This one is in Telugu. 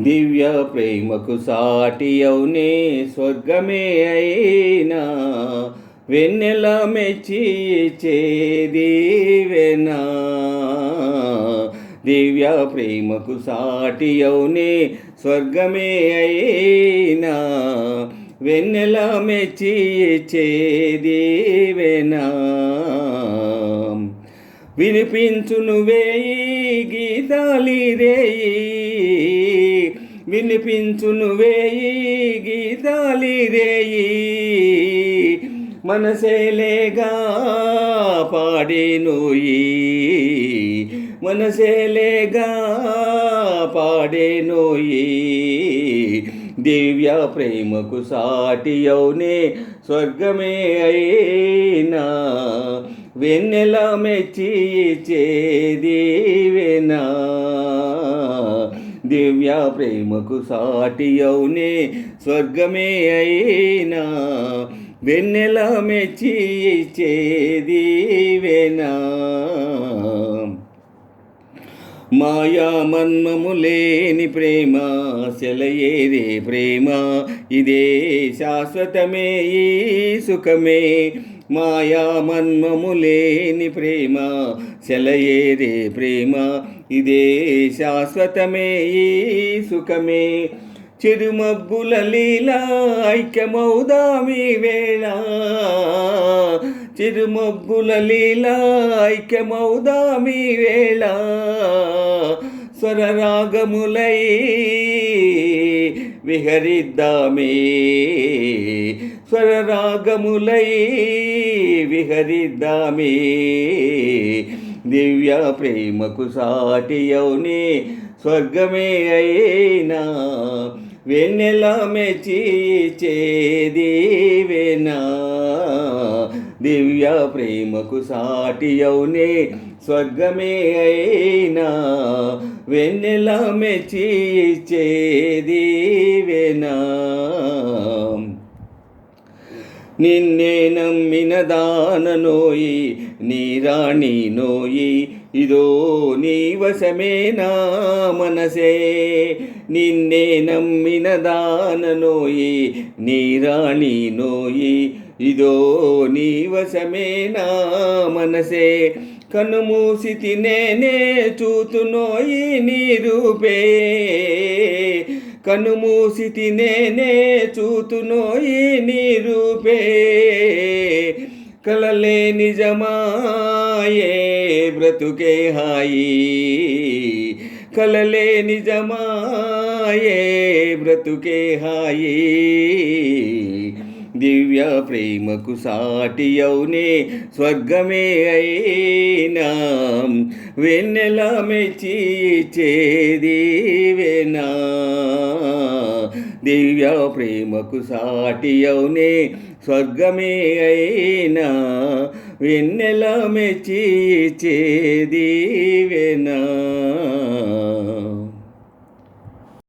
దివ్య ప్రేమకు సాటి అవునే స్వర్గమే అయినా వెన్నెల మెచ్చి చేదీవెనా. దివ్య ప్రేమకు సాటి అవునే స్వర్గమే అయినా వెన్నెల మెచ్చి చేదీవెనా. వినిపించును వేయి గీతాలిరేయి, వినిపించును వేయి గీతాలిరేయి, మనసేలేగా పాడేనోయి, మనసేలేగా పాడేనోయి. దివ్య ప్రేమకు సాటి అవునే స్వర్గమే అయినా వెన్నెల మెచ్చి చేదీవెనా. దివ్య ప్రేమకు సాటి అవునే స్వర్గమే అయినా వెన్నెల మెచ్చి చేదీవెనా. మాయా మన్మము లేని ప్రేమ సెలయేరే ప్రేమ, ఇదే శాశ్వతమే ఈ సుఖమే. మాయా మన్మము లేని ప్రేమ సెలయేరే ప్రేమ, ఇదే శాశ్వతమే ఈ సుఖమే. చిరుమబ్బుల లీలా ఐక్యమౌదామి వేళ, చిరుమబ్బుల లీలా ఐక్యమౌదామి వేళ, స్వరరాగములై విహరిద్దామే, స్వరరాగములై విహరిద్దామే. దివ్య ప్రేమకు సాటి అవునే స్వర్గమే అయినా వెన్నెల మెచ్చి చేదీవెనా. దివ్య ప్రేమకు సాటి అవునే స్వర్గమే అయినా వెన్నెల మెచ్చి చేదీవెనా. నిన్నే నమ్మిన దాననోయి నీ రాణి నోయి, ఇదో నీ వశమే నా మనసే. నిన్నే నమ్మిన దాననోయి నీ రాణి నోయి, ఇదో నీ వశమే నా మనసే. కనుమూసి నేనే చూతునోయి నీ రూపే, కనుమూసి నేనే చూతునోయి నీ రూపే. కలలే నిజమాయే బ్రతుకే హాయి, కలలే నిజమాయే బ్రతుకే హాయి. దివ్య ప్రేమకు సాటి అవునే స్వర్గమే అయినా వెన్నెల మెచ్చి చేదీవెనా. దివ్య ప్రేమకు సాటి అవునే స్వర్గమే అయినా వెన్నెల మెచ్చి చేదీవెనా.